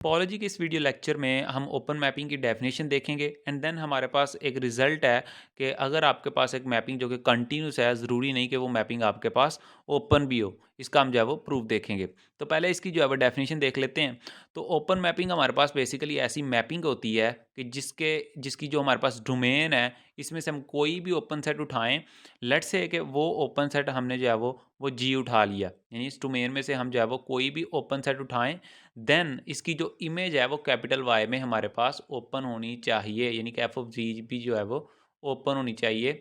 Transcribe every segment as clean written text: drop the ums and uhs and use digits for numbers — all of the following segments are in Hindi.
टोपोलॉजी के इस वीडियो लेक्चर में हम ओपन मैपिंग की डेफिनेशन देखेंगे एंड देन हमारे पास एक रिजल्ट है कि अगर आपके पास एक मैपिंग जो कि कंटिन्यूस है, ज़रूरी नहीं कि वो मैपिंग आपके पास ओपन भी हो। इसका हम जो है वो प्रूफ देखेंगे। तो पहले इसकी जो है वो डेफिनेशन देख लेते हैं। तो ओपन मैपिंग हमारे पास बेसिकली ऐसी मैपिंग होती है कि जिसकी जो हमारे पास डोमेन है, इसमें से हम कोई भी ओपन सेट उठाएं। लेट्स से कि वो ओपन सेट हमने जो है वो जी उठा लिया, यानी इस डोमेन में से हम जो है वो कोई भी ओपन सेट उठाएं, देन इसकी जो इमेज है वो कैपिटल वाई में हमारे पास ओपन होनी चाहिए, यानी कि एफ ऑफ जी भी जो है वो ओपन होनी चाहिए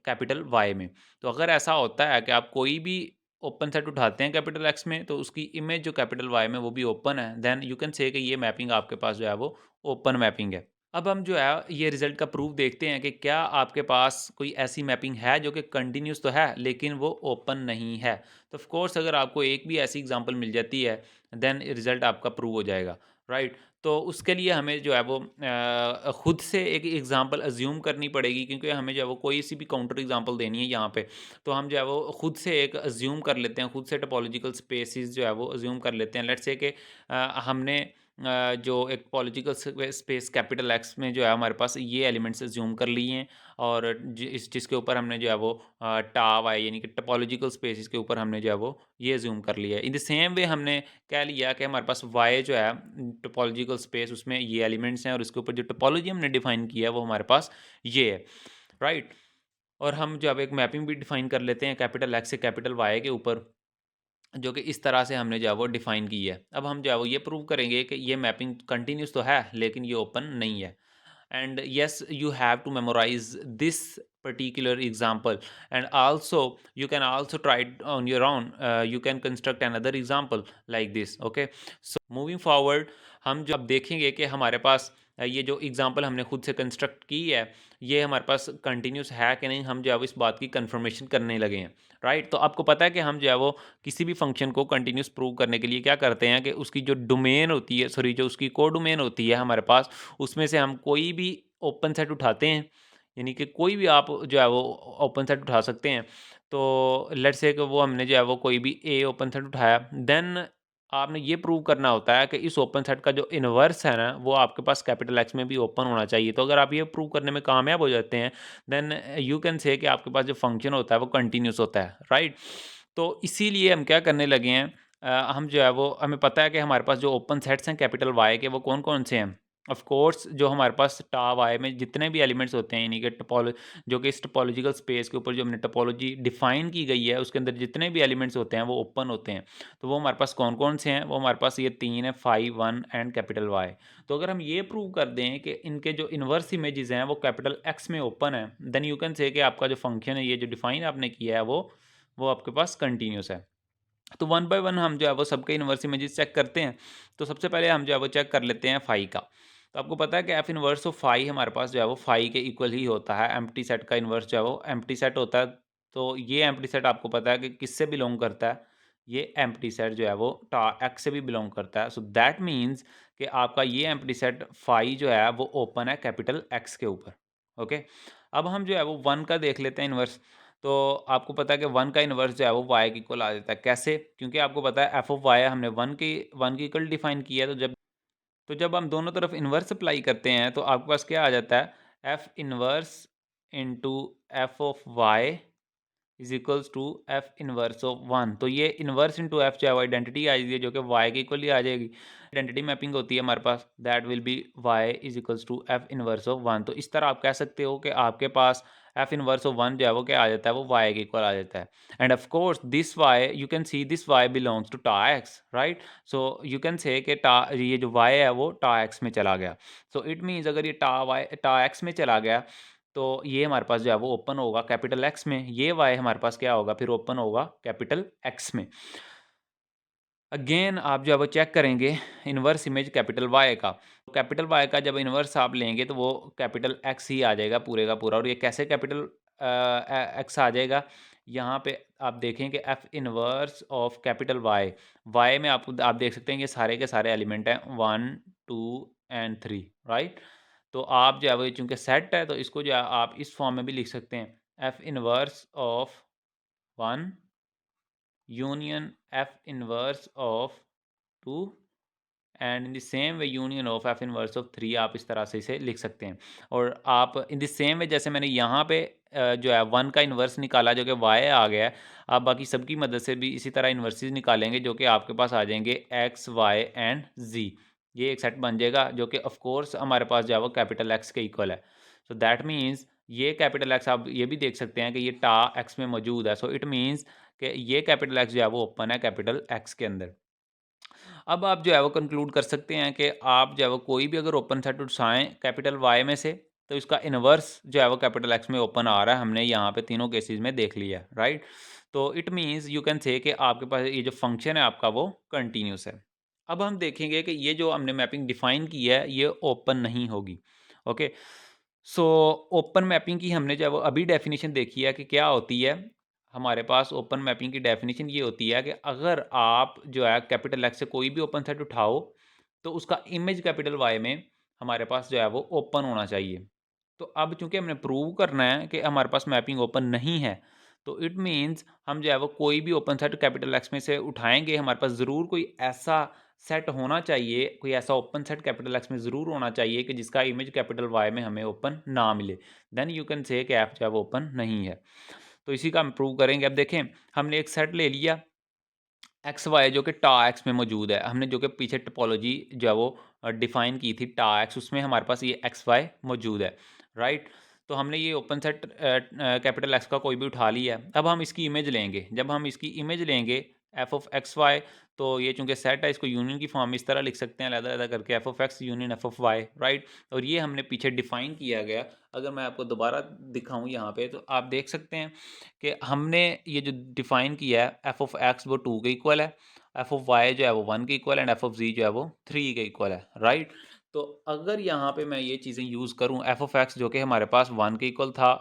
कैपिटल वाई में। तो अगर ऐसा होता है कि आप कोई भी ओपन सेट उठाते हैं कैपिटल एक्स में, तो उसकी इमेज जो कैपिटल वाई में वो भी ओपन है, देन यू कैन से कि ये मैपिंग आपके पास जो है वो ओपन मैपिंग है। अब हम जो है ये रिजल्ट का प्रूफ देखते हैं कि क्या आपके पास कोई ऐसी मैपिंग है जो कि कंटिन्यूस तो है लेकिन वो ओपन नहीं है। तो ऑफ कोर्स अगर आपको एक भी ऐसी एग्जांपल मिल जाती है, देन रिजल्ट आपका प्रूव हो जाएगा, राइट। तो उसके लिए हमें जो है वो खुद से एक एग्जांपल अज्यूम करनी पड़ेगी, क्योंकि हमें जो है वो कोई सी भी काउंटर एग्जांपल देनी है यहाँ पे। तो हम जो है वो खुद से एक अज्यूम कर लेते हैं, खुद से टोपोलॉजिकल स्पेसिस जो है वो अज्यूम कर लेते हैं। लेट्स से कि हमने जो एक पॉलिटिकल स्पेस कैपिटल एक्स में जो है हमारे पास ये एलिमेंट्स अज्यूम कर लिए हैं, और जिसके ऊपर हमने जो है वो टाव आए, यानी कि टोपोलॉजिकल स्पेसिस के ऊपर हमने जो है वो ये अज्यूम कर लिया है। इन द सेम वे हमने कह लिया कि हमारे पास वाई जो है टोपोलॉजिकल स्पेस, उसमें ये एलिमेंट्स हैं और इसके ऊपर जो टोपोलॉजी हमने डिफाइन किया है वो हमारे पास ये है, राइट। और हम जो अब एक मैपिंग भी डिफाइन कर लेते हैं कैपिटल एक्स से कैपिटल वाई के ऊपर, जो कि इस तरह से हमने जो है वो डिफाइन की है। अब हम जो है वो ये प्रूव करेंगे कि ये मैपिंग कंटिन्यूस तो है लेकिन ये ओपन नहीं है। And yes, you have to memorize this particular example, and also you can also try it on your own. You can construct another example like this, okay? So moving forward, हम जब देखेंगे कि हमारे पास ये जो एग्जांपल हमने खुद से कंस्ट्रक्ट की है, ये हमारे पास कंटिन्यूस है कि नहीं, हम जो है वो इस बात की कंफर्मेशन करने लगे हैं, राइट। तो आपको पता है कि हम जो है वो किसी भी फंक्शन को कंटिन्यूस प्रूव करने के लिए क्या करते हैं कि उसकी जो डोमेन होती है, सॉरी, जो उसकी कोडोमेन होती है हमारे पास, उसमें से हम कोई भी ओपन सेट उठाते हैं, यानी कि कोई भी आप जो है वो ओपन सेट उठा सकते हैं। तो लेट्स से कि वो हमने जो है वो कोई भी ए ओपन सेट उठाया, देन आपने ये प्रूव करना होता है कि इस ओपन सेट का जो इन्वर्स है ना, वो आपके पास कैपिटल एक्स में भी ओपन होना चाहिए। तो अगर आप ये प्रूव करने में कामयाब हो जाते हैं, देन यू कैन से कि आपके पास जो फंक्शन होता है वो कंटिन्यूस होता है, राइट। तो इसीलिए हम क्या करने लगे हैं, हम जो है वो हमें पता है कि हमारे पास जो ओपन सेट्स हैं कैपिटल वाई के, वो कौन-कौन से हैं। ऑफ कोर्स जो हमारे पास टा वाई में जितने भी एलिमेंट्स होते हैं, यानी कि जो कि इस टोपोलॉजिकल स्पेस के ऊपर जो हमने टोपोलॉजी डिफाइन की गई है, उसके अंदर जितने भी एलिमेंट्स होते हैं वो ओपन होते हैं। तो वो हमारे पास कौन-कौन से हैं, वो हमारे पास ये 3 है, 5, 1 एंड कैपिटल वाई। तो अगर हम ये प्रूव कर दें कि इनके जो इन्वर्स इमेजेस हैं वो कैपिटल एक्स में ओपन है, देन यू कैन से कि आपका जो फंक्शन है, ये जो डिफाइन आपने किया है, वो आपके पास कंटिन्यूस है। तो वन बाय वन हम जो है वो सबके इन्वर्स इमेजेस चेक करते हैं। तो सबसे पहले हम जो है वो चेक कर लेते हैं फाई का। तो आपको पता है कि एफ इनवर्स ऑफ फाई हमारे पास जो है वो फाई के इक्वल ही होता है। एम्प्टी सेट का इन्वर्स जो है वो एम्प्टी सेट होता है। तो ये एम्प्टी सेट आपको पता है कि किससे बिलोंग करता है। ये एम्प्टी सेट जो है वो टा एक्स से भी बिलोंग करता है। सो दैट मीन्स कि आपका ये एम्प्टी सेट फाई जो है वो ओपन है कैपिटल एक्स के ऊपर। ओके, अब हम जो है वो वन का देख लेते हैं इन्वर्स। तो आपको पता है कि वन का इन्वर्स जो है वो वाई के इक्वल आ जाता है। कैसे? क्योंकि आपको पता है एफ ऑफ वाई हमने वन की इक्वल डिफाइन किया है। तो जब हम दोनों तरफ इन्वर्स अप्लाई करते हैं तो आपके पास क्या आ जाता है, F inverse into F of Y is equals to F inverse of one. तो ये इनवर्स इंटू एफ जो है वो आइडेंटिटी आ जाएगी, जो कि वाई के इक्वल ही आ जाएगी। आइडेंटिटी मैपिंग होती है हमारे पास, that will be y is equals to F inverse of one. तो इस तरह आप कह सकते हो कि आपके पास एफ इनवर्स ऑफ वन जो है वो क्या आ जाता है, वो वाई के इक्वल आ जाता है। And of course this y, you can see this y belongs to टा x, right. So you can say कि टा, ये जो वाई है वो टा एक्स में चला गया। सो इट मीन्स अगर ये टा एक्स में चला गया, तो ये हमारे पास जो है वो ओपन होगा कैपिटल एक्स में। ये वाई हमारे पास क्या होगा, फिर ओपन होगा कैपिटल एक्स में। अगेन आप जो है वो चेक करेंगे इन्वर्स इमेज कैपिटल वाई का। कैपिटल वाई का जब इन्वर्स आप लेंगे तो वो कैपिटल एक्स ही आ जाएगा पूरे का पूरा। और ये कैसे कैपिटल एक्स आ जाएगा, यहाँ पे आप देखें कि F inverse of capital Y, Y में आप देख सकते हैं कि सारे के सारे एलिमेंट हैं 1, 2 एंड 3, राइट। तो आप जो है वो चूँकि सेट है तो इसको जो है आप इस फॉर्म में भी लिख सकते हैं, F inverse of 1 union F inverse of 2 and in the same way union of F inverse of 3 आप इस तरह से इसे लिख सकते हैं। और आप इन द सेम वे जैसे मैंने यहाँ पे जो है 1 का इन्वर्स निकाला जो कि y आ गया है, आप बाकी सबकी मदद से भी इसी तरह इन्वर्सेस निकालेंगे जो कि आपके पास आ जाएंगे x, y एंड z। ये एक सेट बन जाएगा जो कि ऑफ कोर्स हमारे पास जो है वो कैपिटल X के इक्वल है। सो दैट मीन्स ये कैपिटल X आप ये भी देख सकते हैं कि ये टा X में मौजूद है। सो इट मीन्स कि ये कैपिटल X जो है वो ओपन है कैपिटल X के अंदर। अब आप जो है वो कंक्लूड कर सकते हैं कि आप जो है वो कोई भी अगर ओपन सेट उठाएँ कैपिटल Y में से, तो इसका इन्वर्स जो है वो कैपिटल X में ओपन आ रहा है। हमने यहाँ पे तीनों केसेस में देख लिया है, राइट? तो it means you can say कि आपके पास ये जो फंक्शन है आपका वो कंटीन्यूअस है। अब हम देखेंगे कि ये जो हमने मैपिंग डिफाइन की है ये ओपन नहीं होगी। ओके, सो ओपन मैपिंग की हमने जो है वो अभी डेफिनेशन देखी है कि क्या होती है। हमारे पास ओपन मैपिंग की डेफिनेशन ये होती है कि अगर आप जो है कैपिटल एक्स से कोई भी ओपन सेट उठाओ तो उसका इमेज कैपिटल वाई में हमारे पास जो है वो ओपन होना चाहिए। तो अब चूंकि हमने प्रूव करना है कि हमारे पास मैपिंग ओपन नहीं है, तो इट मीन्स हम जो है वो कोई भी ओपन सेट कैपिटल एक्स में से उठाएंगे, हमारे पास ज़रूर कोई ऐसा सेट होना चाहिए, कोई ऐसा ओपन सेट कैपिटल एक्स में ज़रूर होना चाहिए कि जिसका इमेज कैपिटल वाई में हमें ओपन ना मिले। देन यू कैन से कि एफ जो है वो ओपन नहीं है। तो इसी का हम प्रूव करेंगे। अब देखें, हमने एक सेट ले लिया एक्स वाई जो कि टा एक्स में मौजूद है। हमने जो कि पीछे टोपोलॉजी जो है वो डिफाइन की थी टा एक्स, उसमें हमारे पास ये एक्स वाई मौजूद है, राइट? तो हमने ये ओपन सेट कैपिटल एक्स का कोई भी उठा लिया है। अब हम इसकी इमेज लेंगे। जब हम इसकी इमेज लेंगे एफ ऑफ एक्स वाई, तो ये चूंकि सेट है इसको यूनियन की फॉर्म में इस तरह लिख सकते हैं अलग-अलग करके, F of X union F of Y, right? और ये हमने पीछे डिफाइन किया गया। अगर मैं आपको दोबारा दिखाऊं यहाँ पे तो आप देख सकते हैं कि हमने ये जो डिफाइन किया है एफ ऑफ एक्स वो 2 के इक्वल है, एफ ऑफ वाई जो है वो 1 के इक्वल है एंड एफ ऑफ जी जो है वो 3 के इक्वल है, राइट? तो अगर यहाँ पे मैं ये चीज़ें यूज़ करूँ, एफ ऑफ एक्स जो कि हमारे पास 1 के इक्वल था,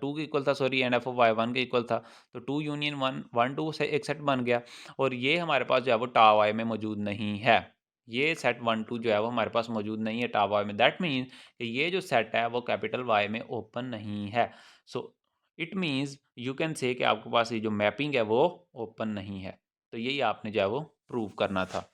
2 के इक्वल था sorry, and F of Y 1 के इक्वल था, तो 2 यूनियन 1 1 2 से एक सेट बन गया। और ये हमारे पास जो है वो टा वाई में मौजूद नहीं है। ये सेट 1 2 जो है वो हमारे पास मौजूद नहीं है टा वाई में। दैट मीन्स कि ये जो सेट है वो कैपिटल वाई में ओपन नहीं है। So it means you can say कि आपके पास ये जो मैपिंग है वो ओपन नहीं है। तो यही आपने जो है वो प्रूव करना था।